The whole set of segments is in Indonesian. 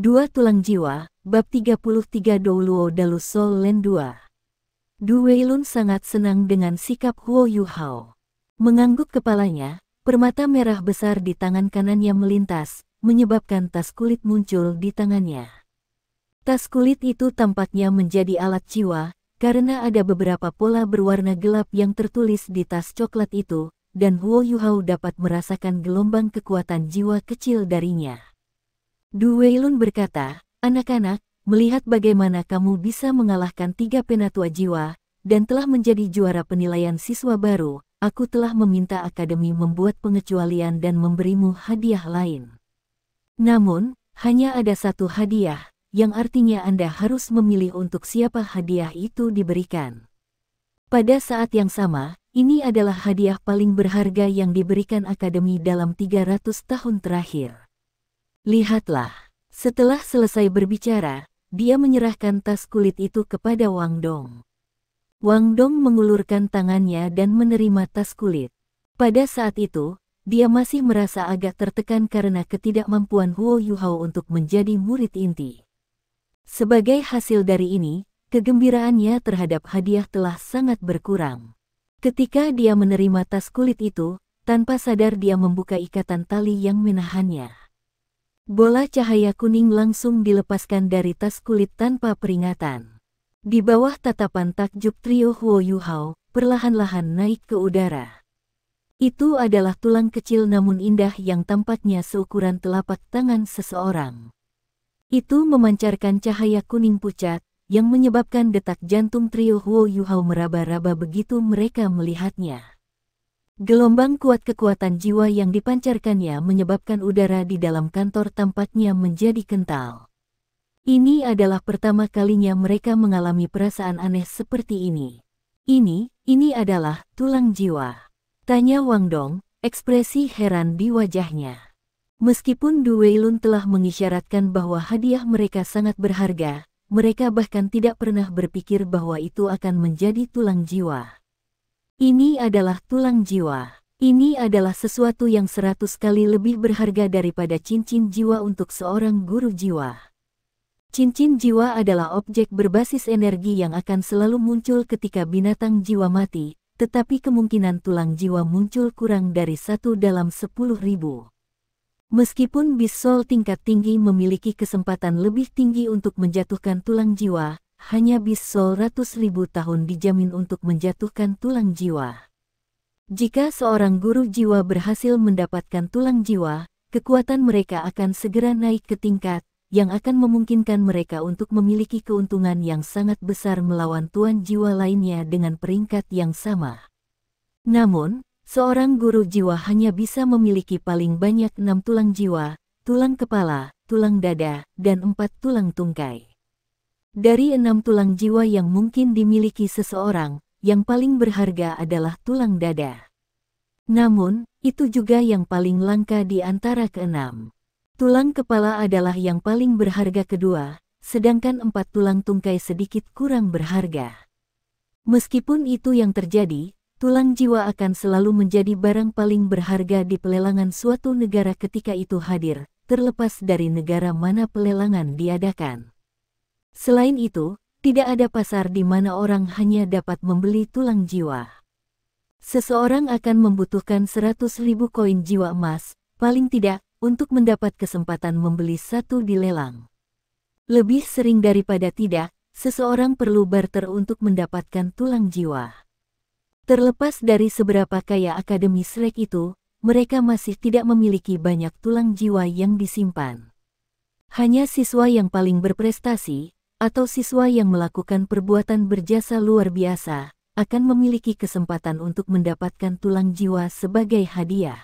Dua Tulang Jiwa, Bab 33 Douluo Dalu Sol Len 2. Du Weilun sangat senang dengan sikap Huo Yuhao. Mengangguk kepalanya, permata merah besar di tangan kanannya melintas, menyebabkan tas kulit muncul di tangannya. Tas kulit itu tampaknya menjadi alat jiwa, karena ada beberapa pola berwarna gelap yang tertulis di tas coklat itu, dan Huo Yuhao dapat merasakan gelombang kekuatan jiwa kecil darinya. Du Weilun berkata, "Anak-anak, melihat bagaimana kamu bisa mengalahkan 3 penatua jiwa, dan telah menjadi juara penilaian siswa baru, aku telah meminta akademi membuat pengecualian dan memberimu hadiah lain. Namun, hanya ada satu hadiah, yang artinya Anda harus memilih untuk siapa hadiah itu diberikan. Pada saat yang sama, ini adalah hadiah paling berharga yang diberikan akademi dalam 300 tahun terakhir. Lihatlah." Setelah selesai berbicara, dia menyerahkan tas kulit itu kepada Wang Dong. Wang Dong mengulurkan tangannya dan menerima tas kulit. Pada saat itu, dia masih merasa agak tertekan karena ketidakmampuan Huo Yuhao untuk menjadi murid inti. Sebagai hasil dari ini, kegembiraannya terhadap hadiah telah sangat berkurang. Ketika dia menerima tas kulit itu, tanpa sadar dia membuka ikatan tali yang menahannya. Bola cahaya kuning langsung dilepaskan dari tas kulit tanpa peringatan. Di bawah tatapan takjub trio Huo Yuhao, perlahan-lahan naik ke udara. Itu adalah tulang kecil namun indah yang tampaknya seukuran telapak tangan seseorang. Itu memancarkan cahaya kuning pucat, yang menyebabkan detak jantung trio Huo Yuhao meraba-raba begitu mereka melihatnya. Gelombang kuat kekuatan jiwa yang dipancarkannya menyebabkan udara di dalam kantor tampaknya menjadi kental. Ini adalah pertama kalinya mereka mengalami perasaan aneh seperti ini. Ini adalah tulang jiwa. Tanya Wang Dong, ekspresi heran di wajahnya. Meskipun Du Weilun telah mengisyaratkan bahwa hadiah mereka sangat berharga, mereka bahkan tidak pernah berpikir bahwa itu akan menjadi tulang jiwa. Ini adalah tulang jiwa. Ini adalah sesuatu yang 100 kali lebih berharga daripada cincin jiwa untuk seorang guru jiwa. Cincin jiwa adalah objek berbasis energi yang akan selalu muncul ketika binatang jiwa mati, tetapi kemungkinan tulang jiwa muncul kurang dari 1 dalam 10.000. Meskipun bis Sol tingkat tinggi memiliki kesempatan lebih tinggi untuk menjatuhkan tulang jiwa, hanya bis Sol ratus ribu tahun dijamin untuk menjatuhkan tulang jiwa. Jika seorang guru jiwa berhasil mendapatkan tulang jiwa, kekuatan mereka akan segera naik ke tingkat, yang akan memungkinkan mereka untuk memiliki keuntungan yang sangat besar melawan tuan jiwa lainnya dengan peringkat yang sama. Namun, seorang guru jiwa hanya bisa memiliki paling banyak 6 tulang jiwa, tulang kepala, tulang dada, dan 4 tulang tungkai. Dari 6 tulang jiwa yang mungkin dimiliki seseorang, yang paling berharga adalah tulang dada. Namun, itu juga yang paling langka di antara ke-6. Tulang kepala adalah yang paling berharga kedua, sedangkan 4 tulang tungkai sedikit kurang berharga. Meskipun itu yang terjadi, tulang jiwa akan selalu menjadi barang paling berharga di pelelangan suatu negara ketika itu hadir, terlepas dari negara mana pelelangan diadakan. Selain itu, tidak ada pasar di mana orang hanya dapat membeli tulang jiwa. Seseorang akan membutuhkan 100.000 koin jiwa emas, paling tidak, untuk mendapat kesempatan membeli satu di lelang. Lebih sering daripada tidak, seseorang perlu barter untuk mendapatkan tulang jiwa. Terlepas dari seberapa kaya akademi Shrek itu, mereka masih tidak memiliki banyak tulang jiwa yang disimpan. Hanya siswa yang paling berprestasi, atau siswa yang melakukan perbuatan berjasa luar biasa, akan memiliki kesempatan untuk mendapatkan tulang jiwa sebagai hadiah.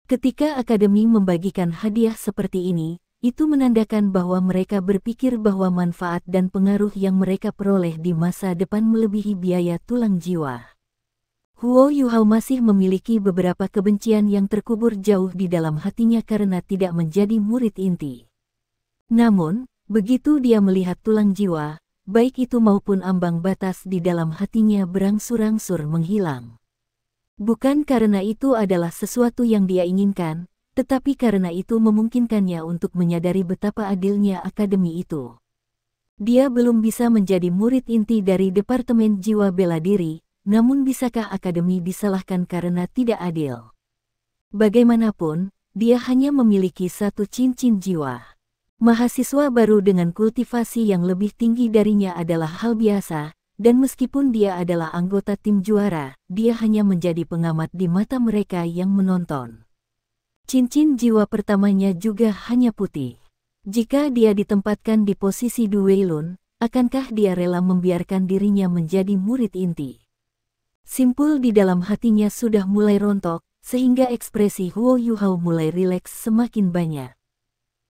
Ketika akademi membagikan hadiah seperti ini, itu menandakan bahwa mereka berpikir bahwa manfaat dan pengaruh yang mereka peroleh di masa depan melebihi biaya tulang jiwa. Huo Yuhao masih memiliki beberapa kebencian yang terkubur jauh di dalam hatinya karena tidak menjadi murid inti. Namun, begitu dia melihat tulang jiwa, baik itu maupun ambang batas di dalam hatinya berangsur-angsur menghilang. Bukan karena itu adalah sesuatu yang dia inginkan, tetapi karena itu memungkinkannya untuk menyadari betapa adilnya akademi itu. Dia belum bisa menjadi murid inti dari Departemen Jiwa Bela Diri, namun bisakah akademi disalahkan karena tidak adil? Bagaimanapun, dia hanya memiliki satu cincin jiwa. Mahasiswa baru dengan kultivasi yang lebih tinggi darinya adalah hal biasa, dan meskipun dia adalah anggota tim juara, dia hanya menjadi pengamat di mata mereka yang menonton. Cincin jiwa pertamanya juga hanya putih. Jika dia ditempatkan di posisi Du Weilun, akankah dia rela membiarkan dirinya menjadi murid inti? Simpul di dalam hatinya sudah mulai rontok, sehingga ekspresi Huo Yuhao mulai rileks semakin banyak.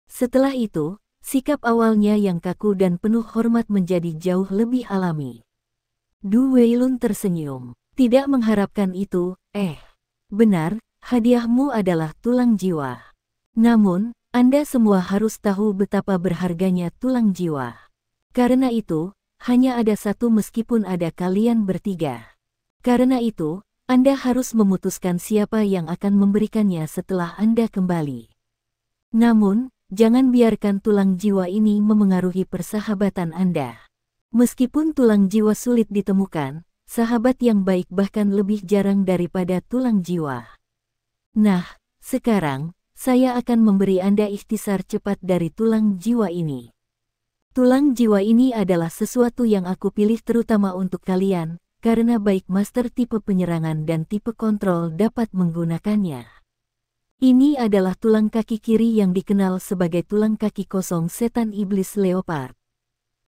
Setelah itu, sikap awalnya yang kaku dan penuh hormat menjadi jauh lebih alami. Du Weilun tersenyum. Tidak mengharapkan itu, benar, hadiahmu adalah tulang jiwa. Namun, Anda semua harus tahu betapa berharganya tulang jiwa. Karena itu, hanya ada satu meskipun ada kalian bertiga. Karena itu, Anda harus memutuskan siapa yang akan memberikannya setelah Anda kembali. Namun, jangan biarkan tulang jiwa ini memengaruhi persahabatan Anda. Meskipun tulang jiwa sulit ditemukan, sahabat yang baik bahkan lebih jarang daripada tulang jiwa. Nah, sekarang, saya akan memberi Anda ikhtisar cepat dari tulang jiwa ini. Tulang jiwa ini adalah sesuatu yang aku pilih terutama untuk kalian, karena baik master tipe penyerangan dan tipe kontrol dapat menggunakannya. Ini adalah tulang kaki kiri yang dikenal sebagai tulang kaki kosong setan iblis leopard.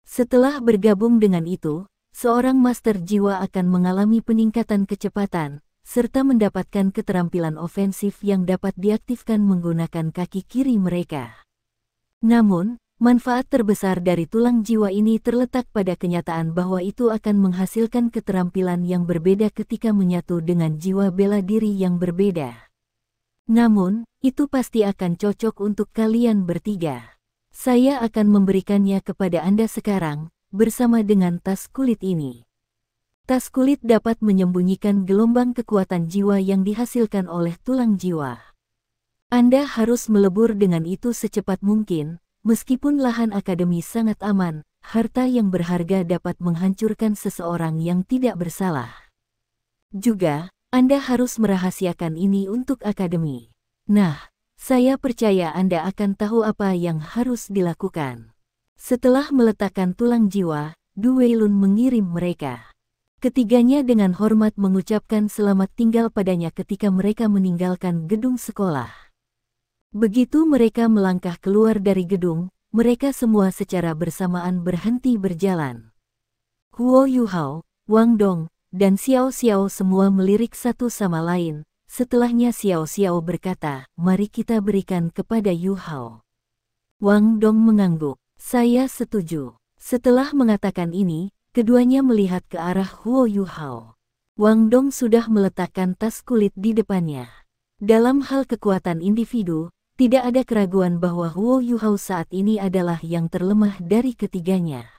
Setelah bergabung dengan itu, seorang master jiwa akan mengalami peningkatan kecepatan, serta mendapatkan keterampilan ofensif yang dapat diaktifkan menggunakan kaki kiri mereka. Namun, manfaat terbesar dari tulang jiwa ini terletak pada kenyataan bahwa itu akan menghasilkan keterampilan yang berbeda ketika menyatu dengan jiwa bela diri yang berbeda. Namun, itu pasti akan cocok untuk kalian bertiga. Saya akan memberikannya kepada Anda sekarang, bersama dengan tas kulit ini. Tas kulit dapat menyembunyikan gelombang kekuatan jiwa yang dihasilkan oleh tulang jiwa. Anda harus melebur dengan itu secepat mungkin. Meskipun lahan akademi sangat aman, harta yang berharga dapat menghancurkan seseorang yang tidak bersalah. Juga, Anda harus merahasiakan ini untuk akademi. Nah, saya percaya Anda akan tahu apa yang harus dilakukan. Setelah meletakkan tulang jiwa, Du Weilun mengirim mereka. Ketiganya dengan hormat mengucapkan selamat tinggal padanya ketika mereka meninggalkan gedung sekolah. Begitu mereka melangkah keluar dari gedung, mereka semua secara bersamaan berhenti berjalan. Huo Yuhao, Wang Dong, dan Xiao Xiao semua melirik satu sama lain. Setelahnya Xiao Xiao berkata, "Mari kita berikan kepada Yuhao." Wang Dong mengangguk. "Saya setuju." Setelah mengatakan ini, keduanya melihat ke arah Huo Yuhao. Wang Dong sudah meletakkan tas kulit di depannya. Dalam hal kekuatan individu, tidak ada keraguan bahwa Huo Yuhao saat ini adalah yang terlemah dari ketiganya.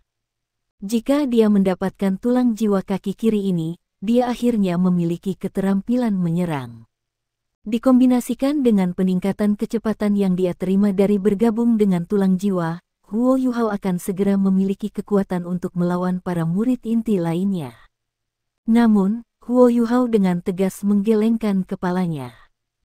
Jika dia mendapatkan tulang jiwa kaki kiri ini, dia akhirnya memiliki keterampilan menyerang. Dikombinasikan dengan peningkatan kecepatan yang dia terima dari bergabung dengan tulang jiwa, Huo Yuhao akan segera memiliki kekuatan untuk melawan para murid inti lainnya. Namun, Huo Yuhao dengan tegas menggelengkan kepalanya.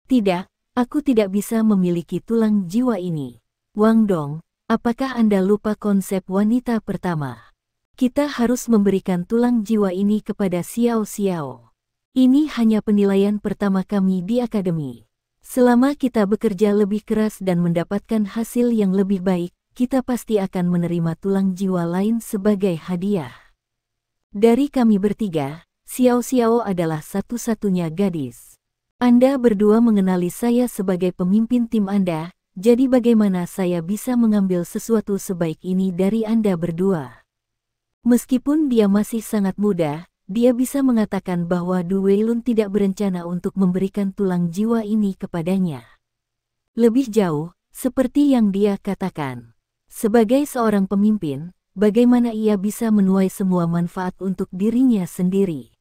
"Tidak. Aku tidak bisa memiliki tulang jiwa ini. Wang Dong, apakah Anda lupa konsep wanita pertama? Kita harus memberikan tulang jiwa ini kepada Xiao Xiao. Ini hanya penilaian pertama kami di akademi. Selama kita bekerja lebih keras dan mendapatkan hasil yang lebih baik, kita pasti akan menerima tulang jiwa lain sebagai hadiah. Dari kami bertiga, Xiao Xiao adalah satu-satunya gadis. Anda berdua mengenali saya sebagai pemimpin tim Anda, jadi bagaimana saya bisa mengambil sesuatu sebaik ini dari Anda berdua?" Meskipun dia masih sangat muda, dia bisa mengatakan bahwa Du Weilun tidak berencana untuk memberikan tulang jiwa ini kepadanya. Lebih jauh, seperti yang dia katakan, sebagai seorang pemimpin, bagaimana ia bisa menuai semua manfaat untuk dirinya sendiri?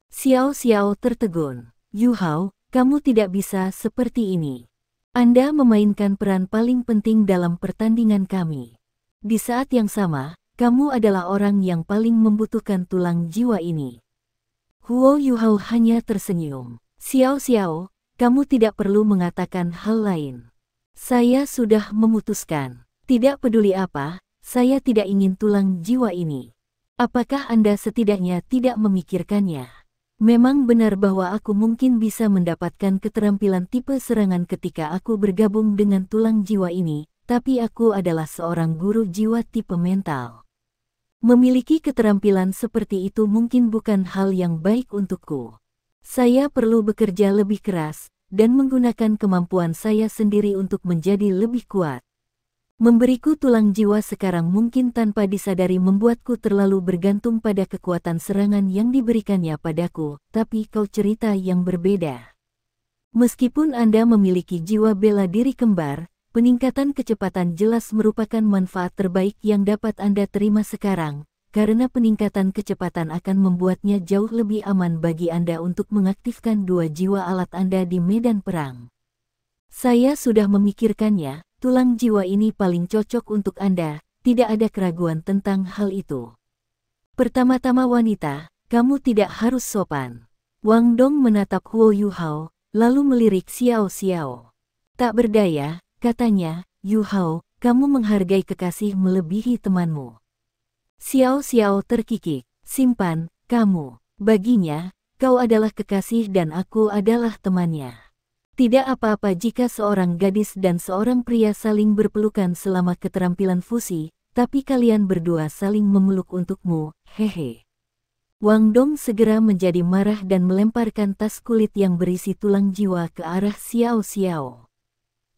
Xiao Xiao tertegun. "Yuhao, kamu tidak bisa seperti ini. Anda memainkan peran paling penting dalam pertandingan kami. Di saat yang sama, kamu adalah orang yang paling membutuhkan tulang jiwa ini. Huo Yuhao hanya tersenyum. Xiao Xiao, kamu tidak perlu mengatakan hal lain. Saya sudah memutuskan. Tidak peduli apa, saya tidak ingin tulang jiwa ini. Apakah Anda setidaknya tidak memikirkannya? Memang benar bahwa aku mungkin bisa mendapatkan keterampilan tipe serangan ketika aku bergabung dengan tulang jiwa ini, tapi aku adalah seorang guru jiwa tipe mental. Memiliki keterampilan seperti itu mungkin bukan hal yang baik untukku. Saya perlu bekerja lebih keras, dan menggunakan kemampuan saya sendiri untuk menjadi lebih kuat. Memberiku tulang jiwa sekarang mungkin tanpa disadari membuatku terlalu bergantung pada kekuatan serangan yang diberikannya padaku, tapi kau cerita yang berbeda. Meskipun Anda memiliki jiwa bela diri kembar, peningkatan kecepatan jelas merupakan manfaat terbaik yang dapat Anda terima sekarang, karena peningkatan kecepatan akan membuatnya jauh lebih aman bagi Anda untuk mengaktifkan dua jiwa alat Anda di medan perang. Saya sudah memikirkannya. Tulang jiwa ini paling cocok untuk Anda, tidak ada keraguan tentang hal itu. Pertama-tama wanita, kamu tidak harus sopan. Wang Dong menatap Huo Yuhao, lalu melirik Xiao Xiao. Tak berdaya, katanya, Yuhao, kamu menghargai kekasih melebihi temanmu. Xiao Xiao terkikik, simpan, kamu. Baginya, kau adalah kekasih dan aku adalah temannya. Tidak apa-apa jika seorang gadis dan seorang pria saling berpelukan selama keterampilan fusi, tapi kalian berdua saling memeluk untukmu, hehe. Wang Dong segera menjadi marah dan melemparkan tas kulit yang berisi tulang jiwa ke arah Xiao Xiao.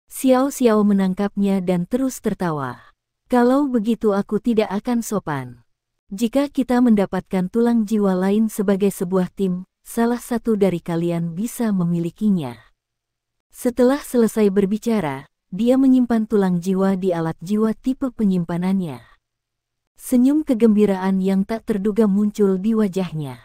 Xiao Xiao menangkapnya dan terus tertawa. Kalau begitu aku tidak akan sopan. Jika kita mendapatkan tulang jiwa lain sebagai sebuah tim, salah satu dari kalian bisa memilikinya. Setelah selesai berbicara, dia menyimpan tulang jiwa di alat jiwa tipe penyimpanannya. Senyum kegembiraan yang tak terduga muncul di wajahnya.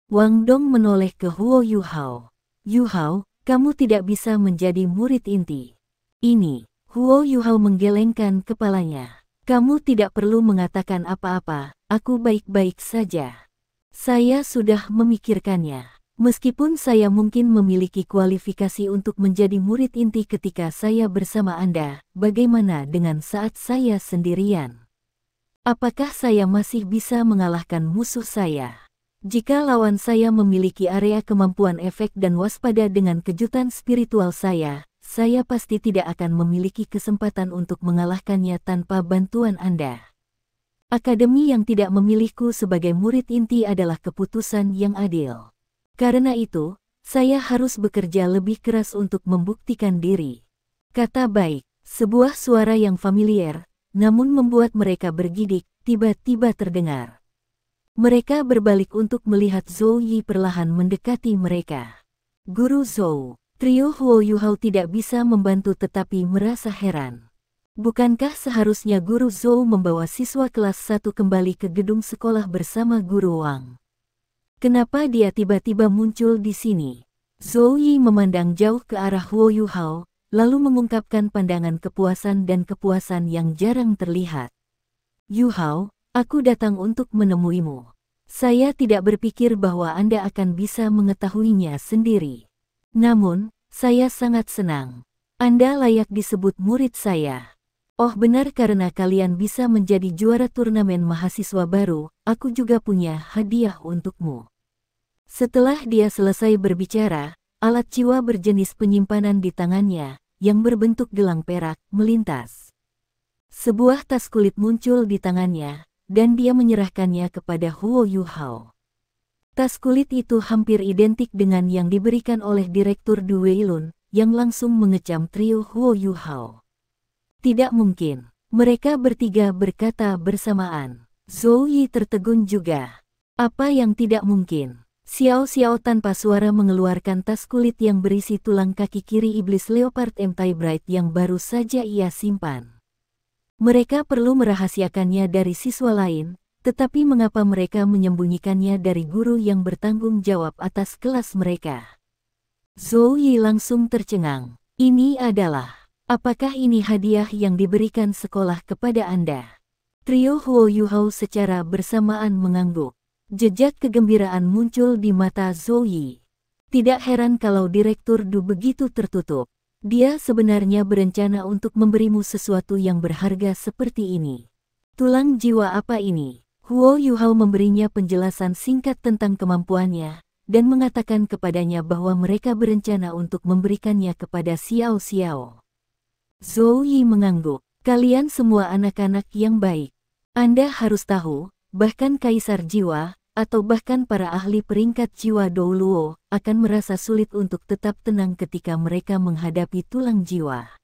Wang Dong menoleh ke Huo Yuhao. Yuhao, kamu tidak bisa menjadi murid inti. Ini, Huo Yuhao menggelengkan kepalanya. Kamu tidak perlu mengatakan apa-apa, aku baik-baik saja. Saya sudah memikirkannya. Meskipun saya mungkin memiliki kualifikasi untuk menjadi murid inti ketika saya bersama Anda, bagaimana dengan saat saya sendirian? Apakah saya masih bisa mengalahkan musuh saya? Jika lawan saya memiliki area kemampuan efek dan waspada dengan kejutan spiritual saya pasti tidak akan memiliki kesempatan untuk mengalahkannya tanpa bantuan Anda. Akademi yang tidak memilihku sebagai murid inti adalah keputusan yang adil. Karena itu, saya harus bekerja lebih keras untuk membuktikan diri. Kata baik, sebuah suara yang familiar, namun membuat mereka bergidik, tiba-tiba terdengar. Mereka berbalik untuk melihat Zhou Yi perlahan mendekati mereka. Guru Zhou, trio Huo Yuhao tidak bisa membantu tetapi merasa heran. Bukankah seharusnya Guru Zhou membawa siswa kelas 1 kembali ke gedung sekolah bersama Guru Wang? Kenapa dia tiba-tiba muncul di sini? Zhou Yi memandang jauh ke arah Huo Yuhao, lalu mengungkapkan pandangan kepuasan dan kepuasan yang jarang terlihat. Yuhao, aku datang untuk menemuimu. Saya tidak berpikir bahwa Anda akan bisa mengetahuinya sendiri. Namun, saya sangat senang. Anda layak disebut murid saya. Oh benar karena kalian bisa menjadi juara turnamen mahasiswa baru, aku juga punya hadiah untukmu. Setelah dia selesai berbicara, alat jiwa berjenis penyimpanan di tangannya, yang berbentuk gelang perak, melintas. Sebuah tas kulit muncul di tangannya, dan dia menyerahkannya kepada Huo Yuhao. Tas kulit itu hampir identik dengan yang diberikan oleh Direktur Du Weilun, yang langsung mengecam trio Huo Yuhao. Tidak mungkin. Mereka bertiga berkata bersamaan. Zhou Yi tertegun juga. Apa yang tidak mungkin? Xiao Xiao tanpa suara mengeluarkan tas kulit yang berisi tulang kaki kiri iblis Leopard Empire Bright yang baru saja ia simpan. Mereka perlu merahasiakannya dari siswa lain, tetapi mengapa mereka menyembunyikannya dari guru yang bertanggung jawab atas kelas mereka? Zhou Yi langsung tercengang. Ini adalah Apakah ini hadiah yang diberikan sekolah kepada Anda? Trio Huo Yuhao secara bersamaan mengangguk. Jejak kegembiraan muncul di mata Zhou Yi. Tidak heran kalau Direktur Du begitu tertutup. Dia sebenarnya berencana untuk memberimu sesuatu yang berharga seperti ini. Tulang jiwa apa ini? Huo Yuhao memberinya penjelasan singkat tentang kemampuannya, dan mengatakan kepadanya bahwa mereka berencana untuk memberikannya kepada Xiao Xiao. Zhou Yi mengangguk. Kalian semua anak-anak yang baik. Anda harus tahu, bahkan Kaisar Jiwa, atau bahkan para ahli peringkat jiwa Douluo, akan merasa sulit untuk tetap tenang ketika mereka menghadapi tulang jiwa.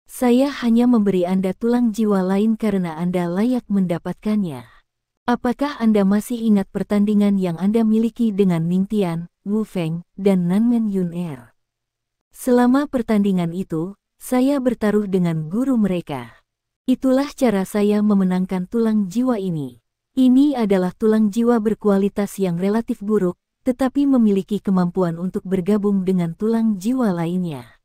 Saya hanya memberi Anda tulang jiwa lain karena Anda layak mendapatkannya. Apakah Anda masih ingat pertandingan yang Anda miliki dengan Ning Tian, Wu Feng, dan Nanmen Yun Er? Selama pertandingan itu, saya bertaruh dengan guru mereka. Itulah cara saya memenangkan tulang jiwa ini. Ini adalah tulang jiwa berkualitas yang relatif buruk, tetapi memiliki kemampuan untuk bergabung dengan tulang jiwa lainnya.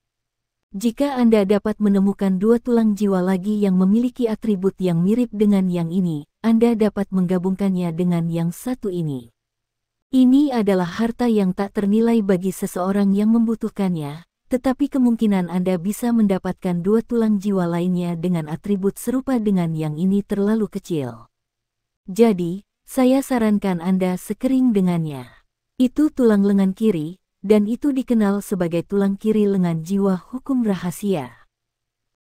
Jika Anda dapat menemukan dua tulang jiwa lagi yang memiliki atribut yang mirip dengan yang ini, Anda dapat menggabungkannya dengan yang satu ini. Ini adalah harta yang tak ternilai bagi seseorang yang membutuhkannya. Tetapi kemungkinan Anda bisa mendapatkan dua tulang jiwa lainnya dengan atribut serupa dengan yang ini terlalu kecil. Jadi, saya sarankan Anda sekering dengannya. Itu tulang lengan kiri, dan itu dikenal sebagai tulang kiri lengan jiwa hukum rahasia.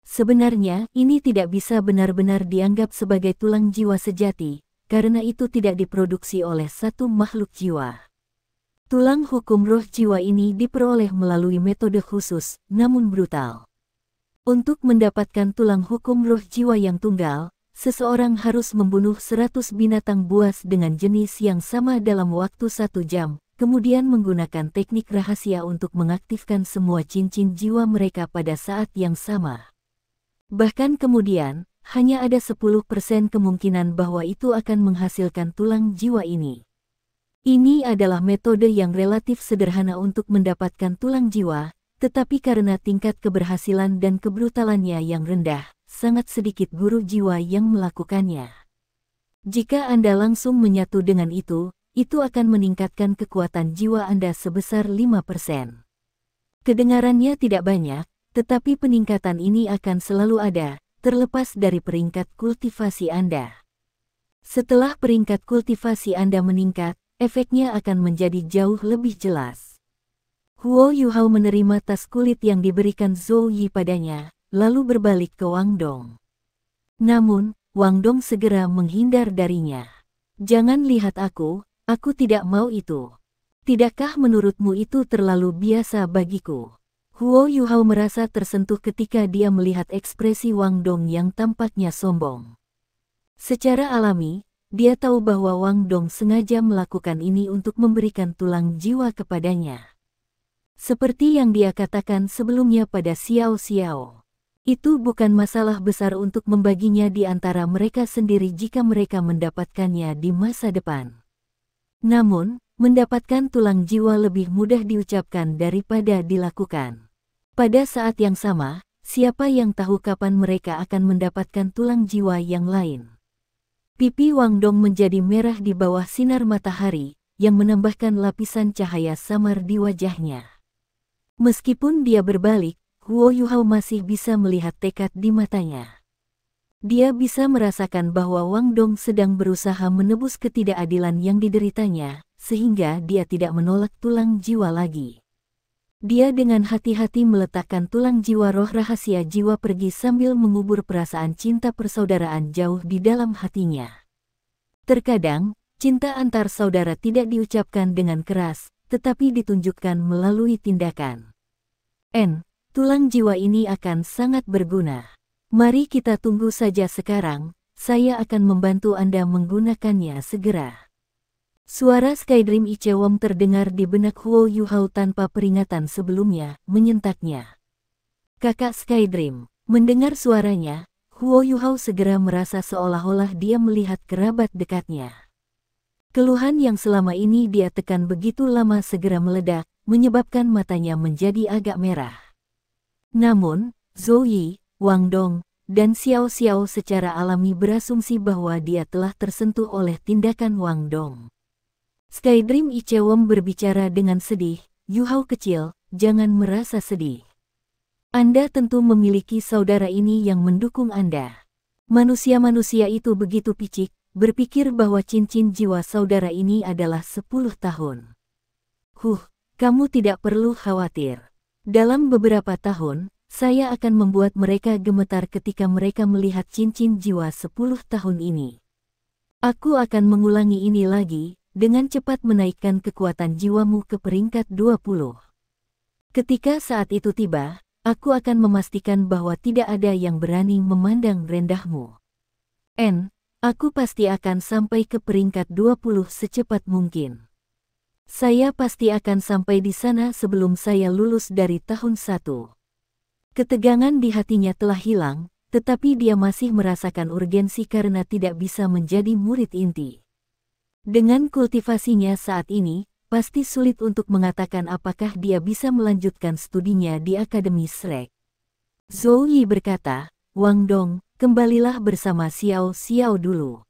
Sebenarnya, ini tidak bisa benar-benar dianggap sebagai tulang jiwa sejati, karena itu tidak diproduksi oleh satu makhluk jiwa. Tulang hukum roh jiwa ini diperoleh melalui metode khusus, namun brutal. Untuk mendapatkan tulang hukum roh jiwa yang tunggal, seseorang harus membunuh 100 binatang buas dengan jenis yang sama dalam waktu 1 jam, kemudian menggunakan teknik rahasia untuk mengaktifkan semua cincin jiwa mereka pada saat yang sama. Bahkan kemudian, hanya ada 10% kemungkinan bahwa itu akan menghasilkan tulang jiwa ini. Ini adalah metode yang relatif sederhana untuk mendapatkan tulang jiwa, tetapi karena tingkat keberhasilan dan kebrutalannya yang rendah, sangat sedikit guru jiwa yang melakukannya. Jika Anda langsung menyatu dengan itu akan meningkatkan kekuatan jiwa Anda sebesar 5%. Kedengarannya tidak banyak, tetapi peningkatan ini akan selalu ada, terlepas dari peringkat kultivasi Anda. Setelah peringkat kultivasi Anda meningkat, efeknya akan menjadi jauh lebih jelas. Huo Yuhao menerima tas kulit yang diberikan Zhou Yi padanya, lalu berbalik ke Wang Dong. Namun, Wang Dong segera menghindar darinya. Jangan lihat aku tidak mau itu. Tidakkah menurutmu itu terlalu biasa bagiku? Huo Yuhao merasa tersentuh ketika dia melihat ekspresi Wang Dong yang tampaknya sombong. Secara alami, dia tahu bahwa Wang Dong sengaja melakukan ini untuk memberikan tulang jiwa kepadanya. Seperti yang dia katakan sebelumnya pada Xiao Xiao. Itu bukan masalah besar untuk membaginya di antara mereka sendiri jika mereka mendapatkannya di masa depan. Namun, mendapatkan tulang jiwa lebih mudah diucapkan daripada dilakukan. Pada saat yang sama, siapa yang tahu kapan mereka akan mendapatkan tulang jiwa yang lain? Pipi Wang Dong menjadi merah di bawah sinar matahari, yang menambahkan lapisan cahaya samar di wajahnya. Meskipun dia berbalik, Huo Yuhao masih bisa melihat tekad di matanya. Dia bisa merasakan bahwa Wang Dong sedang berusaha menebus ketidakadilan yang dideritanya, sehingga dia tidak menolak tulang jiwa lagi. Dia dengan hati-hati meletakkan tulang jiwa roh rahasia jiwa pergi sambil mengubur perasaan cinta persaudaraan jauh di dalam hatinya. Terkadang, cinta antar saudara tidak diucapkan dengan keras, tetapi ditunjukkan melalui tindakan. Tulang jiwa ini akan sangat berguna. Mari kita tunggu saja sekarang, saya akan membantu Anda menggunakannya segera. Suara Skydream Ichewong terdengar di benak Huo Yuhao tanpa peringatan sebelumnya, menyentaknya. Kakak Skydream, mendengar suaranya, Huo Yuhao segera merasa seolah-olah dia melihat kerabat dekatnya. Keluhan yang selama ini dia tekan begitu lama segera meledak, menyebabkan matanya menjadi agak merah. Namun, Zhou Yi, Wang Dong, dan Xiao Xiao secara alami berasumsi bahwa dia telah tersentuh oleh tindakan Wang Dong. Skydream Ichewom berbicara dengan sedih, "Yu Hao kecil, jangan merasa sedih. Anda tentu memiliki saudara ini yang mendukung Anda." Manusia-manusia itu begitu picik, berpikir bahwa cincin jiwa saudara ini adalah 10 tahun. Kamu tidak perlu khawatir. Dalam beberapa tahun, saya akan membuat mereka gemetar ketika mereka melihat cincin jiwa 10 tahun ini. Aku akan mengulangi ini lagi, dengan cepat menaikkan kekuatan jiwamu ke peringkat 20. Ketika saat itu tiba, aku akan memastikan bahwa tidak ada yang berani memandang rendahmu. Aku pasti akan sampai ke peringkat 20 secepat mungkin. Saya pasti akan sampai di sana sebelum saya lulus dari tahun 1. Ketegangan di hatinya telah hilang, tetapi dia masih merasakan urgensi karena tidak bisa menjadi murid inti. Dengan kultivasinya saat ini, pasti sulit untuk mengatakan apakah dia bisa melanjutkan studinya di Akademi Shrek. Zhou Yi berkata, "Wang Dong, kembalilah bersama Xiao Xiao dulu.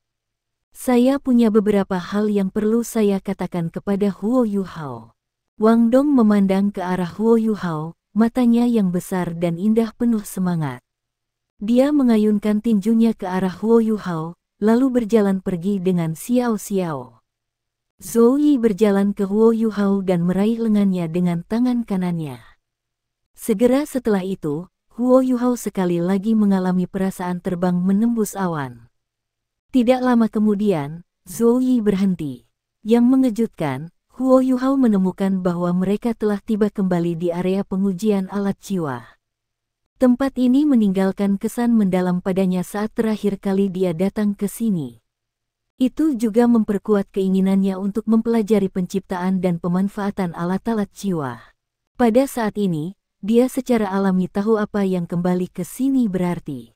Saya punya beberapa hal yang perlu saya katakan kepada Huo Yuhao." Wang Dong memandang ke arah Huo Yuhao, matanya yang besar dan indah penuh semangat. Dia mengayunkan tinjunya ke arah Huo Yuhao, lalu berjalan pergi dengan Xiao Xiao. Zhou Yi berjalan ke Huo Yuhao dan meraih lengannya dengan tangan kanannya. Segera setelah itu, Huo Yuhao sekali lagi mengalami perasaan terbang menembus awan. Tidak lama kemudian, Zhou Yi berhenti. Yang mengejutkan, Huo Yuhao menemukan bahwa mereka telah tiba kembali di area pengujian alat jiwa. Tempat ini meninggalkan kesan mendalam padanya saat terakhir kali dia datang ke sini. Itu juga memperkuat keinginannya untuk mempelajari penciptaan dan pemanfaatan alat-alat jiwa. Pada saat ini, dia secara alami tahu apa yang kembali ke sini berarti.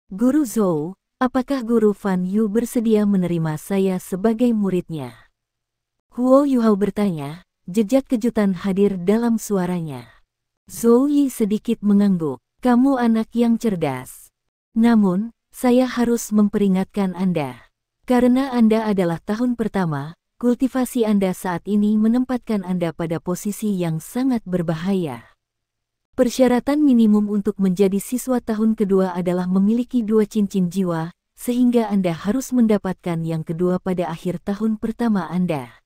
"Guru Zhou, apakah Guru Fan Yu bersedia menerima saya sebagai muridnya?" Huo Yuhao bertanya, jejak kejutan hadir dalam suaranya. Zhou Yi sedikit mengangguk, "Kamu anak yang cerdas. Namun, saya harus memperingatkan Anda. Karena Anda adalah tahun pertama, kultivasi Anda saat ini menempatkan Anda pada posisi yang sangat berbahaya. Persyaratan minimum untuk menjadi siswa tahun kedua adalah memiliki 2 cincin jiwa, sehingga Anda harus mendapatkan yang kedua pada akhir tahun pertama Anda.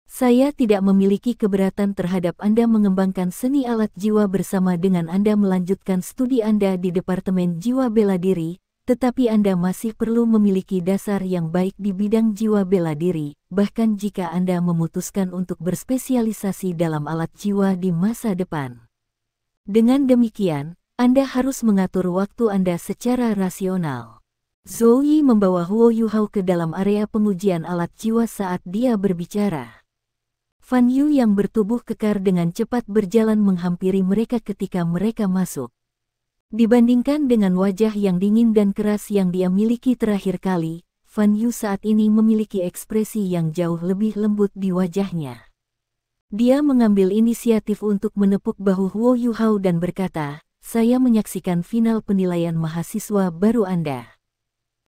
Saya tidak memiliki keberatan terhadap Anda mengembangkan seni alat jiwa bersama dengan Anda melanjutkan studi Anda di Departemen Jiwa Bela Diri, tetapi Anda masih perlu memiliki dasar yang baik di bidang jiwa bela diri, bahkan jika Anda memutuskan untuk berspesialisasi dalam alat jiwa di masa depan. Dengan demikian, Anda harus mengatur waktu Anda secara rasional." Zhou Yi membawa Huo Yuhao ke dalam area pengujian alat jiwa saat dia berbicara. Fan Yu yang bertubuh kekar dengan cepat berjalan menghampiri mereka ketika mereka masuk. Dibandingkan dengan wajah yang dingin dan keras yang dia miliki terakhir kali, Fan Yu saat ini memiliki ekspresi yang jauh lebih lembut di wajahnya. Dia mengambil inisiatif untuk menepuk bahu Huo Yuhao dan berkata, "Saya menyaksikan final penilaian mahasiswa baru Anda.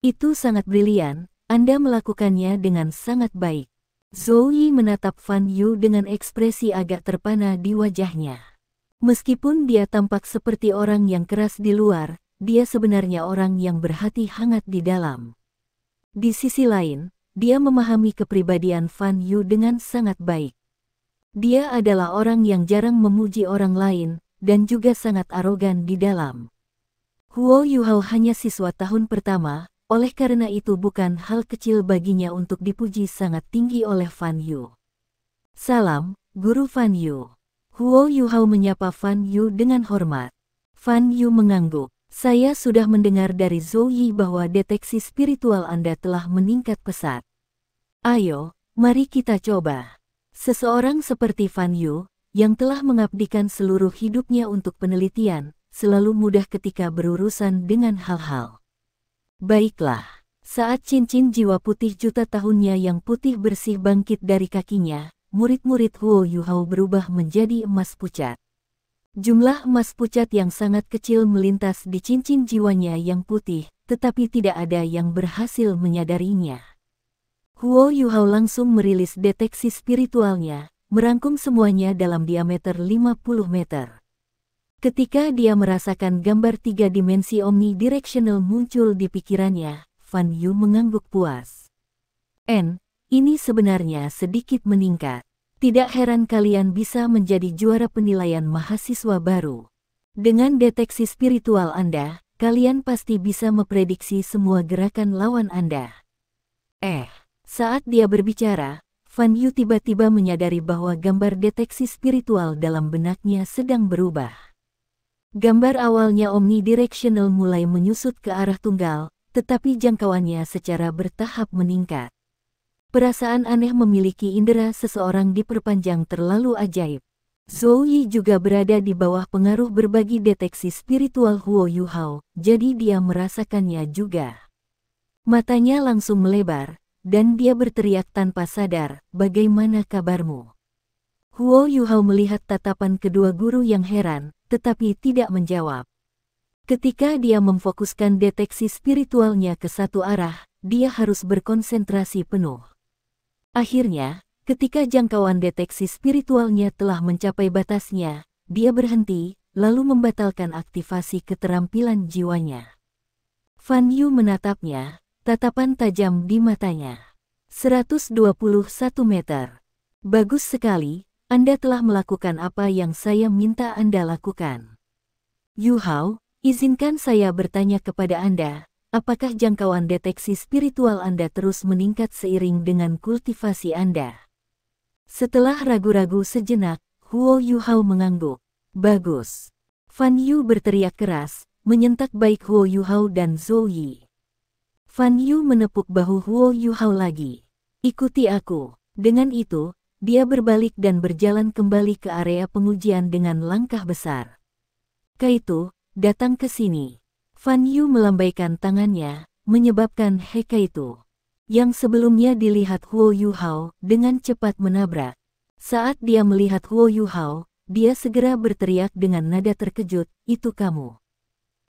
Itu sangat brilian, Anda melakukannya dengan sangat baik." Zhou Yi menatap Fan Yu dengan ekspresi agak terpana di wajahnya. Meskipun dia tampak seperti orang yang keras di luar, dia sebenarnya orang yang berhati hangat di dalam. Di sisi lain, dia memahami kepribadian Fan Yu dengan sangat baik. Dia adalah orang yang jarang memuji orang lain, dan juga sangat arogan di dalam. Huo Yuhao hanya siswa tahun pertama, oleh karena itu bukan hal kecil baginya untuk dipuji sangat tinggi oleh Fan Yu. "Salam, Guru Fan Yu." Huo Yuhao menyapa Fan Yu dengan hormat. Fan Yu mengangguk. "Saya sudah mendengar dari Zhou Yi bahwa deteksi spiritual Anda telah meningkat pesat. Ayo, mari kita coba." Seseorang seperti Fan Yu, yang telah mengabdikan seluruh hidupnya untuk penelitian, selalu mudah ketika berurusan dengan hal-hal. Baiklah, saat cincin jiwa putih juta tahunnya yang putih bersih bangkit dari kakinya, murid-murid Huo Yuhao berubah menjadi emas pucat. Jumlah emas pucat yang sangat kecil melintas di cincin jiwanya yang putih, tetapi tidak ada yang berhasil menyadarinya. Huo Yuhao langsung merilis deteksi spiritualnya, merangkum semuanya dalam diameter 50 meter. Ketika dia merasakan gambar 3 dimensi omnidirectional muncul di pikirannya, Fan Yu mengangguk puas. Ini sebenarnya sedikit meningkat. Tidak heran kalian bisa menjadi juara penilaian mahasiswa baru. Dengan deteksi spiritual Anda, kalian pasti bisa memprediksi semua gerakan lawan Anda. Saat dia berbicara, Fan Yu tiba-tiba menyadari bahwa gambar deteksi spiritual dalam benaknya sedang berubah. Gambar awalnya omnidirectional mulai menyusut ke arah tunggal, tetapi jangkauannya secara bertahap meningkat. Perasaan aneh memiliki indera seseorang diperpanjang terlalu ajaib. Zhou Yi juga berada di bawah pengaruh berbagi deteksi spiritual Huo Yuhao, jadi dia merasakannya juga. Matanya langsung melebar, dan dia berteriak tanpa sadar, "Bagaimana kabarmu?" Huo Yuhao melihat tatapan kedua guru yang heran, tetapi tidak menjawab. Ketika dia memfokuskan deteksi spiritualnya ke satu arah, dia harus berkonsentrasi penuh. Akhirnya, ketika jangkauan deteksi spiritualnya telah mencapai batasnya, dia berhenti, lalu membatalkan aktivasi keterampilan jiwanya. Fan Yu menatapnya, tatapan tajam di matanya. 121 meter. Bagus sekali, Anda telah melakukan apa yang saya minta Anda lakukan. Yuhao, izinkan saya bertanya kepada Anda. Apakah jangkauan deteksi spiritual Anda terus meningkat seiring dengan kultivasi Anda? Setelah ragu-ragu sejenak, Huo Yuhao mengangguk. Bagus. Fan Yu berteriak keras, menyentak baik Huo Yuhao dan Zhou Yi. Fan Yu menepuk bahu Huo Yuhao lagi. Ikuti aku. Dengan itu, dia berbalik dan berjalan kembali ke area pengujian dengan langkah besar. Kaito, datang ke sini. Fan Yu melambaikan tangannya, menyebabkan Kaito, yang sebelumnya dilihat Huo Yuhao, dengan cepat menabrak. Saat dia melihat Huo Yuhao, dia segera berteriak dengan nada terkejut, "Itu kamu."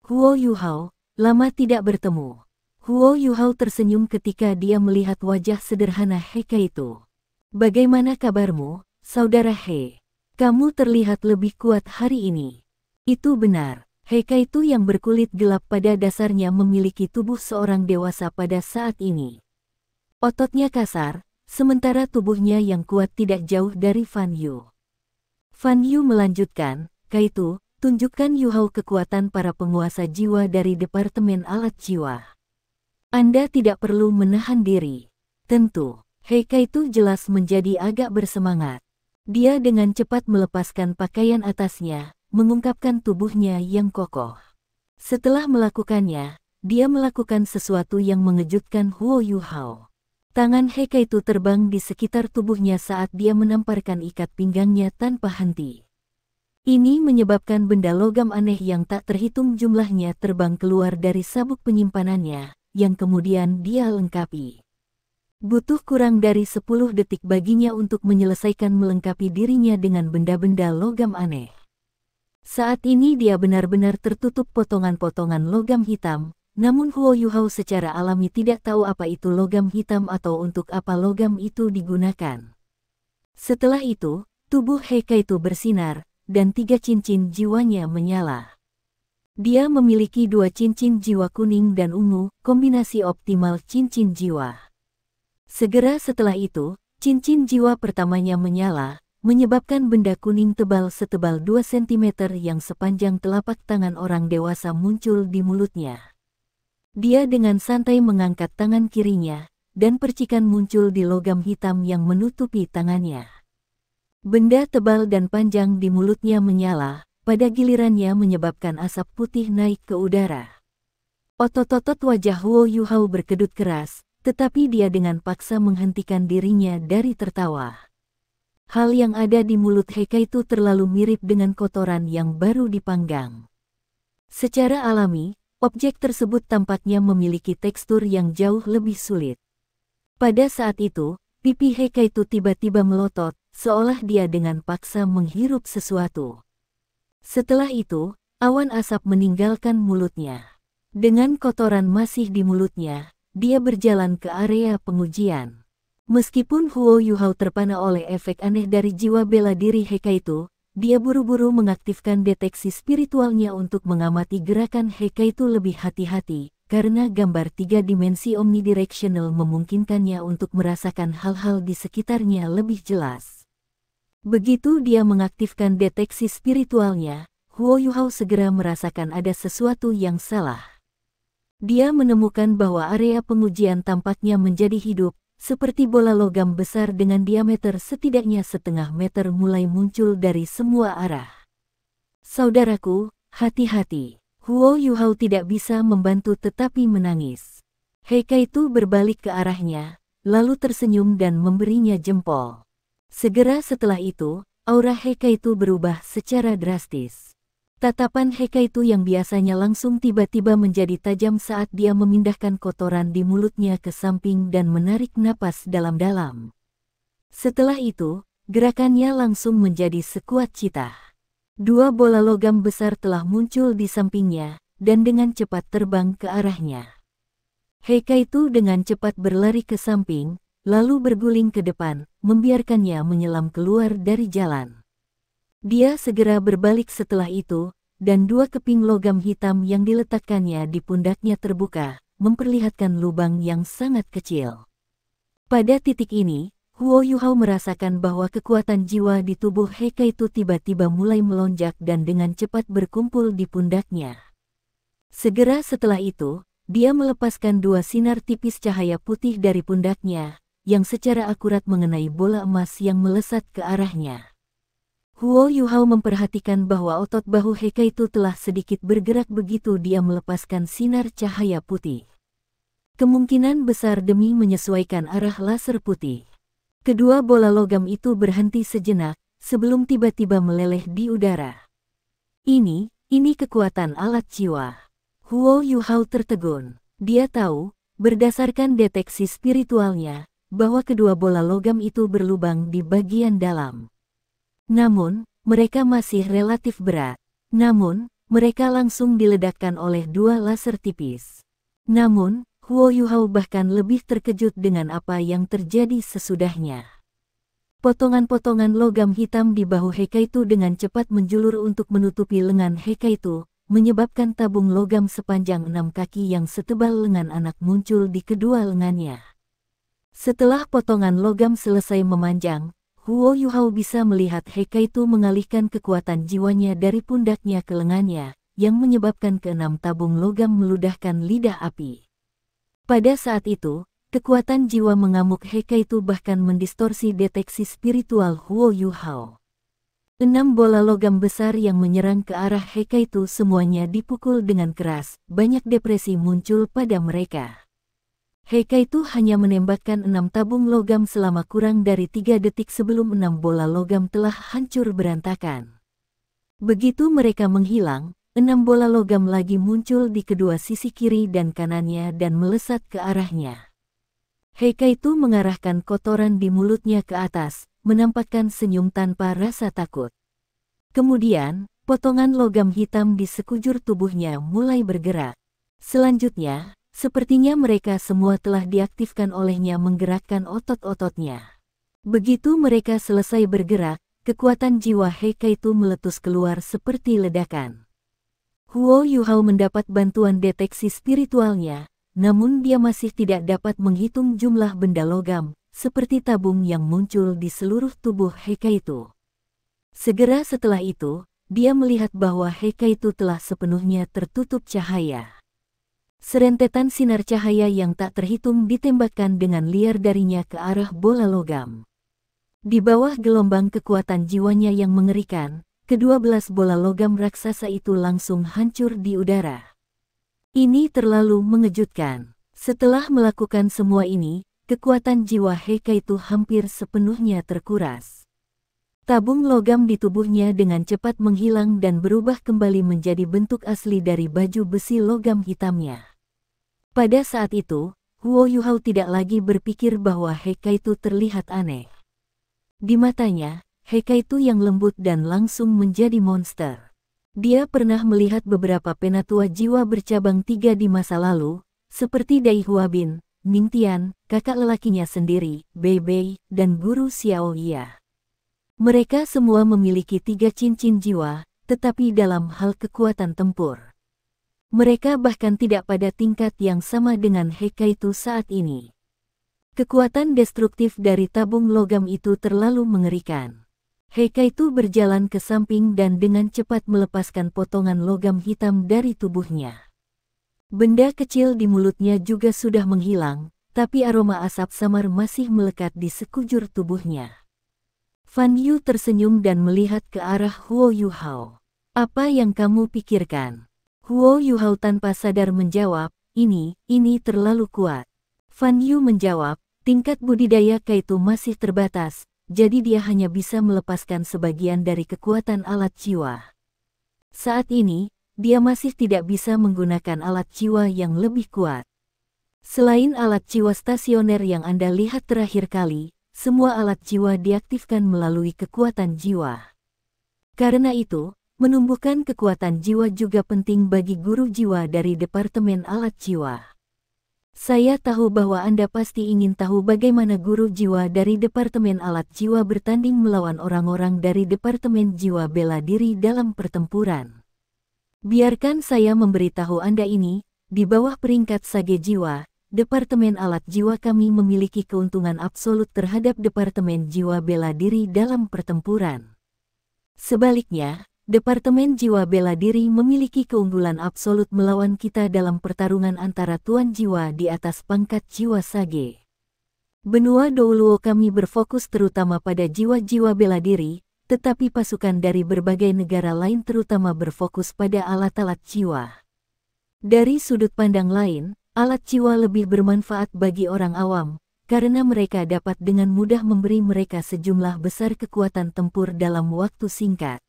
Huo Yuhao, lama tidak bertemu. Huo Yuhao tersenyum ketika dia melihat wajah sederhana Kaito. "Bagaimana kabarmu, saudara He? Kamu terlihat lebih kuat hari ini." Itu benar. Kaito yang berkulit gelap pada dasarnya memiliki tubuh seorang dewasa pada saat ini. Ototnya kasar, sementara tubuhnya yang kuat tidak jauh dari Fan Yu. Fan Yu melanjutkan, "Kaito, tunjukkan Yuhao kekuatan para penguasa jiwa dari Departemen Alat Jiwa. Anda tidak perlu menahan diri." Tentu, Kaito jelas menjadi agak bersemangat. Dia dengan cepat melepaskan pakaian atasnya, mengungkapkan tubuhnya yang kokoh. Setelah melakukannya, dia melakukan sesuatu yang mengejutkan Huo Yuhao. Tangan Kaito terbang di sekitar tubuhnya saat dia menamparkan ikat pinggangnya tanpa henti. Ini menyebabkan benda logam aneh yang tak terhitung jumlahnya terbang keluar dari sabuk penyimpanannya, yang kemudian dia lengkapi. Butuh kurang dari 10 detik baginya untuk menyelesaikan melengkapi dirinya dengan benda-benda logam aneh. Saat ini dia benar-benar tertutup potongan-potongan logam hitam, namun Huo Yuhao secara alami tidak tahu apa itu logam hitam atau untuk apa logam itu digunakan. Setelah itu, tubuh Kaito bersinar, dan 3 cincin jiwanya menyala. Dia memiliki 2 cincin jiwa kuning dan ungu, kombinasi optimal cincin jiwa. Segera setelah itu, cincin jiwa pertamanya menyala, menyebabkan benda kuning tebal setebal 2 cm yang sepanjang telapak tangan orang dewasa muncul di mulutnya. Dia dengan santai mengangkat tangan kirinya, dan percikan muncul di logam hitam yang menutupi tangannya. Benda tebal dan panjang di mulutnya menyala, pada gilirannya menyebabkan asap putih naik ke udara. Otot-otot wajah Huo Yuhao berkedut keras, tetapi dia dengan paksa menghentikan dirinya dari tertawa. Hal yang ada di mulut Kaito terlalu mirip dengan kotoran yang baru dipanggang. Secara alami, objek tersebut tampaknya memiliki tekstur yang jauh lebih sulit. Pada saat itu, pipi Kaito tiba-tiba melotot, seolah dia dengan paksa menghirup sesuatu. Setelah itu, awan asap meninggalkan mulutnya. Dengan kotoran masih di mulutnya, dia berjalan ke area pengujian. Meskipun Huo Yuhao terpana oleh efek aneh dari jiwa bela diri Hekaitu, dia buru-buru mengaktifkan deteksi spiritualnya untuk mengamati gerakan Hekaitu lebih hati-hati, karena gambar 3 dimensi omnidirectional memungkinkannya untuk merasakan hal-hal di sekitarnya lebih jelas. Begitu dia mengaktifkan deteksi spiritualnya, Huo Yuhao segera merasakan ada sesuatu yang salah. Dia menemukan bahwa area pengujian tampaknya menjadi hidup, seperti bola logam besar dengan diameter setidaknya setengah meter mulai muncul dari semua arah. Saudaraku, hati-hati. Huo Yuhao tidak bisa membantu tetapi menangis. Hekaitu berbalik ke arahnya, lalu tersenyum dan memberinya jempol. Segera setelah itu, aura Hekaitu berubah secara drastis. Tatapan Hekaitu yang biasanya langsung tiba-tiba menjadi tajam saat dia memindahkan kotoran di mulutnya ke samping dan menarik napas dalam-dalam. Setelah itu, gerakannya langsung menjadi sekuat citah. 2 bola logam besar telah muncul di sampingnya, dan dengan cepat terbang ke arahnya. Hekaitu dengan cepat berlari ke samping, lalu berguling ke depan, membiarkannya menyelam keluar dari jalan. Dia segera berbalik setelah itu, dan 2 keping logam hitam yang diletakkannya di pundaknya terbuka, memperlihatkan lubang yang sangat kecil. Pada titik ini, Huo Yuhao merasakan bahwa kekuatan jiwa di tubuh Hekaitu tiba-tiba mulai melonjak dan dengan cepat berkumpul di pundaknya. Segera setelah itu, dia melepaskan 2 sinar tipis cahaya putih dari pundaknya, yang secara akurat mengenai bola emas yang melesat ke arahnya. Huo Yuhao memperhatikan bahwa otot bahu Hekaitu telah sedikit bergerak begitu dia melepaskan sinar cahaya putih. Kemungkinan besar demi menyesuaikan arah laser putih. Kedua bola logam itu berhenti sejenak, sebelum tiba-tiba meleleh di udara. Ini kekuatan alat jiwa. Huo Yuhao tertegun. Dia tahu, berdasarkan deteksi spiritualnya, bahwa kedua bola logam itu berlubang di bagian dalam. Namun, mereka masih relatif berat. Namun, mereka langsung diledakkan oleh 2 laser tipis. Namun, Huo Yuhao bahkan lebih terkejut dengan apa yang terjadi sesudahnya. Potongan-potongan logam hitam di bahu Hekaitu dengan cepat menjulur untuk menutupi lengan Hekaitu, menyebabkan tabung logam sepanjang 6 kaki yang setebal lengan anak muncul di kedua lengannya. Setelah potongan logam selesai memanjang, Huo Yuhao bisa melihat Hekaitu mengalihkan kekuatan jiwanya dari pundaknya ke lengannya, yang menyebabkan ke-6 tabung logam meludahkan lidah api. Pada saat itu, kekuatan jiwa mengamuk Hekaitu bahkan mendistorsi deteksi spiritual Huo Yuhao. 6 bola logam besar yang menyerang ke arah Hekaitu semuanya dipukul dengan keras, banyak depresi muncul pada mereka. Hekaitu hanya menembakkan 6 tabung logam selama kurang dari 3 detik sebelum 6 bola logam telah hancur berantakan. Begitu mereka menghilang, 6 bola logam lagi muncul di kedua sisi kiri dan kanannya dan melesat ke arahnya. Hekaitu mengarahkan kotoran di mulutnya ke atas, menampakkan senyum tanpa rasa takut. Kemudian, potongan logam hitam di sekujur tubuhnya mulai bergerak. Selanjutnya, sepertinya mereka semua telah diaktifkan olehnya menggerakkan otot-ototnya. Begitu mereka selesai bergerak, kekuatan jiwa Hekaitu meletus keluar seperti ledakan. Huo Yuhao mendapat bantuan deteksi spiritualnya, namun dia masih tidak dapat menghitung jumlah benda logam, seperti tabung yang muncul di seluruh tubuh Hekaitu. Segera setelah itu, dia melihat bahwa Hekaitu telah sepenuhnya tertutup cahaya. Serentetan sinar cahaya yang tak terhitung ditembakkan dengan liar darinya ke arah bola logam. Di bawah gelombang kekuatan jiwanya yang mengerikan, ke-12 bola logam raksasa itu langsung hancur di udara. Ini terlalu mengejutkan. Setelah melakukan semua ini, kekuatan jiwa Hekaitu hampir sepenuhnya terkuras. Tabung logam di tubuhnya dengan cepat menghilang dan berubah kembali menjadi bentuk asli dari baju besi logam hitamnya. Pada saat itu, Huo Yuhao tidak lagi berpikir bahwa Hekaitu terlihat aneh. Di matanya, Hekaitu yang lembut dan langsung menjadi monster. Dia pernah melihat beberapa penatua jiwa bercabang 3 di masa lalu, seperti Dai Huabin, Ningtian, kakak lelakinya sendiri, Bei Bei, dan guru Xiao Yia. Mereka semua memiliki 3 cincin jiwa, tetapi dalam hal kekuatan tempur, mereka bahkan tidak pada tingkat yang sama dengan Heikaitu saat ini. Kekuatan destruktif dari tabung logam itu terlalu mengerikan. Heikaitu berjalan ke samping dan dengan cepat melepaskan potongan logam hitam dari tubuhnya. Benda kecil di mulutnya juga sudah menghilang, tapi aroma asap samar masih melekat di sekujur tubuhnya. Fan Yu tersenyum dan melihat ke arah Huo Yuhao. Apa yang kamu pikirkan? Huo Yuhao tanpa sadar menjawab, ini terlalu kuat. Fan Yu menjawab, tingkat budidaya Kaitu masih terbatas, jadi dia hanya bisa melepaskan sebagian dari kekuatan alat jiwa. Saat ini, dia masih tidak bisa menggunakan alat jiwa yang lebih kuat. Selain alat jiwa stasioner yang Anda lihat terakhir kali, semua alat jiwa diaktifkan melalui kekuatan jiwa. Karena itu, menumbuhkan kekuatan jiwa juga penting bagi guru jiwa dari Departemen Alat Jiwa. Saya tahu bahwa Anda pasti ingin tahu bagaimana guru jiwa dari Departemen Alat Jiwa bertanding melawan orang-orang dari Departemen Jiwa Bela Diri dalam pertempuran. Biarkan saya memberitahu Anda ini, di bawah peringkat Sage Jiwa, Departemen Alat Jiwa kami memiliki keuntungan absolut terhadap Departemen Jiwa Bela Diri dalam pertempuran. Sebaliknya, Departemen Jiwa Bela Diri memiliki keunggulan absolut melawan kita dalam pertarungan antara Tuan Jiwa di atas pangkat Jiwa Sage. Benua Douluo kami berfokus terutama pada jiwa-jiwa bela diri, tetapi pasukan dari berbagai negara lain terutama berfokus pada alat-alat jiwa. Dari sudut pandang lain, alat jiwa lebih bermanfaat bagi orang awam, karena mereka dapat dengan mudah memberi mereka sejumlah besar kekuatan tempur dalam waktu singkat.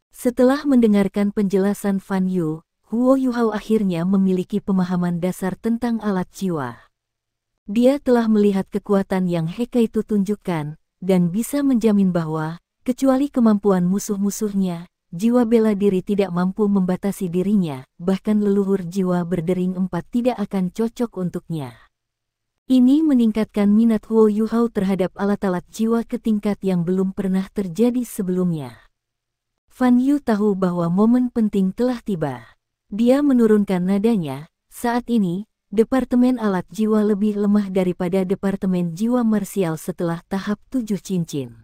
Setelah mendengarkan penjelasan Fan Yu, Huo Yuhao akhirnya memiliki pemahaman dasar tentang alat jiwa. Dia telah melihat kekuatan yang Heikaitu tunjukkan, dan bisa menjamin bahwa, kecuali kemampuan musuh-musuhnya, jiwa bela diri tidak mampu membatasi dirinya, bahkan leluhur jiwa berdering 4 tidak akan cocok untuknya. Ini meningkatkan minat Huo Yuhao terhadap alat-alat jiwa ke tingkat yang belum pernah terjadi sebelumnya. Fan Yu tahu bahwa momen penting telah tiba. Dia menurunkan nadanya, saat ini, Departemen Alat Jiwa lebih lemah daripada Departemen Jiwa Marsial setelah tahap 7 cincin.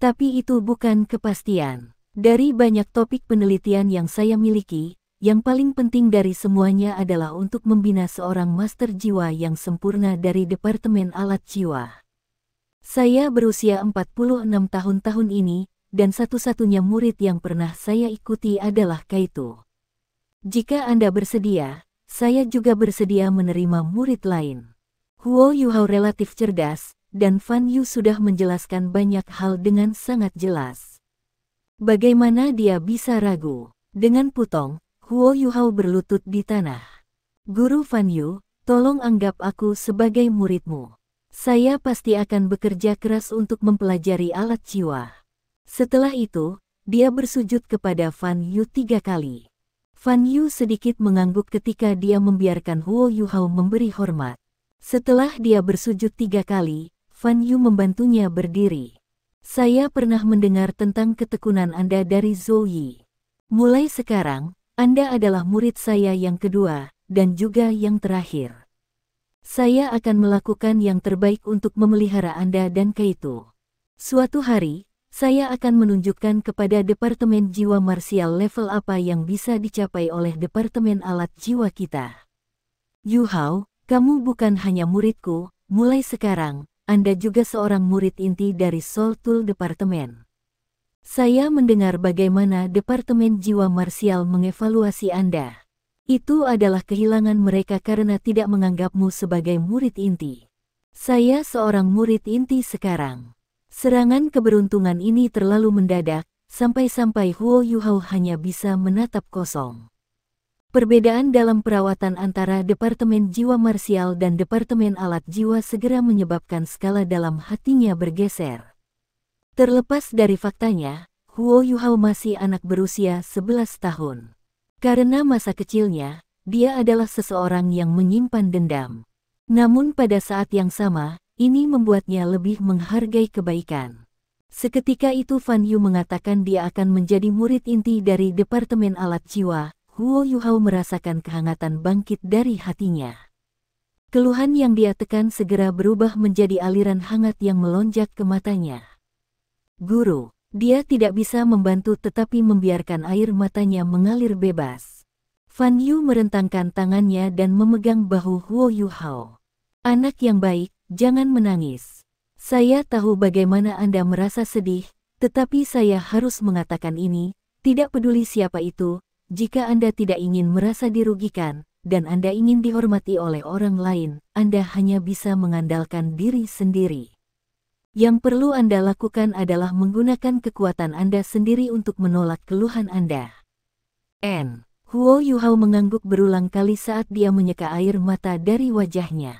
Tapi itu bukan kepastian. Dari banyak topik penelitian yang saya miliki, yang paling penting dari semuanya adalah untuk membina seorang master jiwa yang sempurna dari Departemen Alat Jiwa. Saya berusia 46 tahun ini, dan satu-satunya murid yang pernah saya ikuti adalah Kaitu. Jika Anda bersedia, saya juga bersedia menerima murid lain. Huo Yuhao relatif cerdas, dan Fan Yu sudah menjelaskan banyak hal dengan sangat jelas. Bagaimana dia bisa ragu? Dengan putong, Huo Yuhao berlutut di tanah. Guru Fan Yu, tolong anggap aku sebagai muridmu. Saya pasti akan bekerja keras untuk mempelajari alat jiwa. Setelah itu, dia bersujud kepada Fan Yu 3 kali. Fan Yu sedikit mengangguk ketika dia membiarkan Huo Yuhao memberi hormat. Setelah dia bersujud 3 kali, Fan Yu membantunya berdiri. Saya pernah mendengar tentang ketekunan Anda dari Zhou Yi. Mulai sekarang, Anda adalah murid saya yang kedua, dan juga yang terakhir. Saya akan melakukan yang terbaik untuk memelihara Anda dan Kaitu. Suatu hari, saya akan menunjukkan kepada Departemen Jiwa Marsial level apa yang bisa dicapai oleh Departemen Alat Jiwa kita. Yuhao, kamu bukan hanya muridku, mulai sekarang, Anda juga seorang murid inti dari Soul Tool Departemen. Saya mendengar bagaimana Departemen Jiwa Marsial mengevaluasi Anda. Itu adalah kehilangan mereka karena tidak menganggapmu sebagai murid inti. Saya seorang murid inti sekarang. Serangan keberuntungan ini terlalu mendadak, sampai-sampai Huo Yuhao hanya bisa menatap kosong. Perbedaan dalam perawatan antara Departemen Jiwa Marsial dan Departemen Alat Jiwa segera menyebabkan skala dalam hatinya bergeser. Terlepas dari faktanya, Huo Yuhao masih anak berusia 11 tahun. Karena masa kecilnya, dia adalah seseorang yang menyimpan dendam. Namun pada saat yang sama, ini membuatnya lebih menghargai kebaikan. Seketika itu Fan Yu mengatakan dia akan menjadi murid inti dari Departemen Alat Jiwa. Huo Yuhao merasakan kehangatan bangkit dari hatinya. Keluhan yang dia tekan segera berubah menjadi aliran hangat yang melonjak ke matanya. Guru, dia tidak bisa membantu tetapi membiarkan air matanya mengalir bebas. Fan Yu merentangkan tangannya dan memegang bahu Huo Yuhao. Anak yang baik, jangan menangis. Saya tahu bagaimana Anda merasa sedih, tetapi saya harus mengatakan ini, tidak peduli siapa itu, jika Anda tidak ingin merasa dirugikan, dan Anda ingin dihormati oleh orang lain, Anda hanya bisa mengandalkan diri sendiri. Yang perlu Anda lakukan adalah menggunakan kekuatan Anda sendiri untuk menolak keluhan Anda. Huo Yuhao mengangguk berulang kali saat dia menyeka air mata dari wajahnya.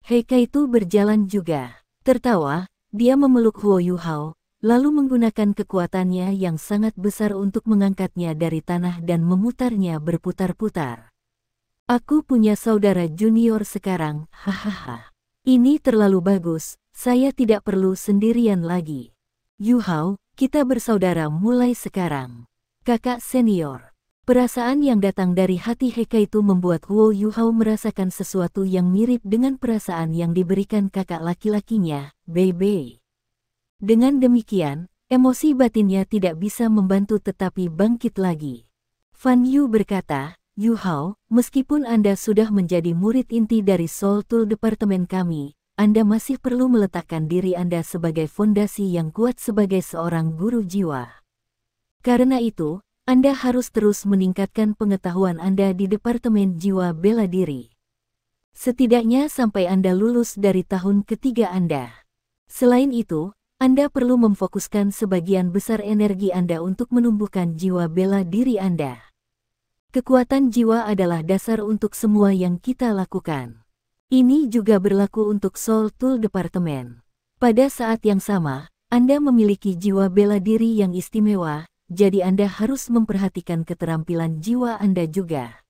Heika itu berjalan juga. Tertawa, dia memeluk Huo Yuhao, lalu menggunakan kekuatannya yang sangat besar untuk mengangkatnya dari tanah dan memutarnya berputar-putar. Aku punya saudara junior sekarang, hahaha. Ini terlalu bagus, saya tidak perlu sendirian lagi. Yuhao, kita bersaudara mulai sekarang. Kakak senior. Perasaan yang datang dari hati Heika itu membuat Huo Yuhao merasakan sesuatu yang mirip dengan perasaan yang diberikan kakak laki-lakinya, Bei. Dengan demikian, emosi batinnya tidak bisa membantu tetapi bangkit lagi. Fan Yu berkata, Yuhao, meskipun Anda sudah menjadi murid inti dari Soul Tool Departemen kami, Anda masih perlu meletakkan diri Anda sebagai fondasi yang kuat sebagai seorang guru jiwa. Karena itu, Anda harus terus meningkatkan pengetahuan Anda di Departemen Jiwa Bela Diri. Setidaknya sampai Anda lulus dari tahun ketiga Anda. Selain itu, Anda perlu memfokuskan sebagian besar energi Anda untuk menumbuhkan jiwa bela diri Anda. Kekuatan jiwa adalah dasar untuk semua yang kita lakukan. Ini juga berlaku untuk Soul Tool Departemen. Pada saat yang sama, Anda memiliki jiwa bela diri yang istimewa, jadi Anda harus memperhatikan keterampilan jiwa Anda juga.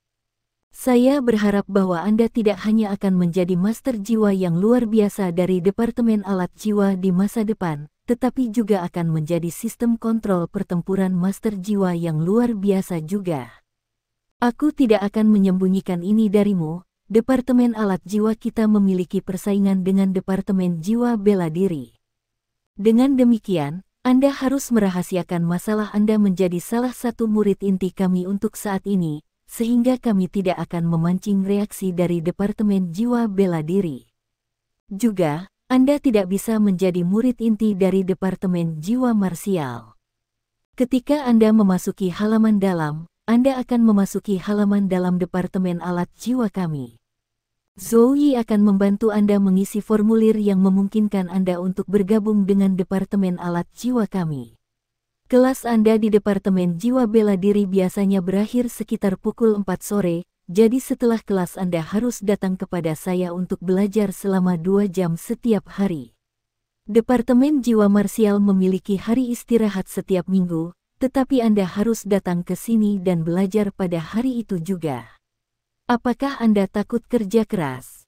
Saya berharap bahwa Anda tidak hanya akan menjadi master jiwa yang luar biasa dari Departemen Alat Jiwa di masa depan, tetapi juga akan menjadi sistem kontrol pertempuran master jiwa yang luar biasa juga. Aku tidak akan menyembunyikan ini darimu, Departemen Alat Jiwa kita memiliki persaingan dengan Departemen Jiwa Bela Diri. Dengan demikian, Anda harus merahasiakan masalah Anda menjadi salah satu murid inti kami untuk saat ini, sehingga kami tidak akan memancing reaksi dari Departemen Jiwa Bela Diri. Juga, Anda tidak bisa menjadi murid inti dari Departemen Jiwa Marsial. Ketika Anda memasuki halaman dalam, Anda akan memasuki halaman dalam Departemen Alat Jiwa kami. Zoe akan membantu Anda mengisi formulir yang memungkinkan Anda untuk bergabung dengan Departemen Alat Jiwa kami. Kelas Anda di Departemen Jiwa Bela Diri biasanya berakhir sekitar pukul 4 sore, jadi setelah kelas Anda harus datang kepada saya untuk belajar selama 2 jam setiap hari. Departemen Jiwa Marsial memiliki hari istirahat setiap minggu, tetapi Anda harus datang ke sini dan belajar pada hari itu juga. Apakah Anda takut kerja keras?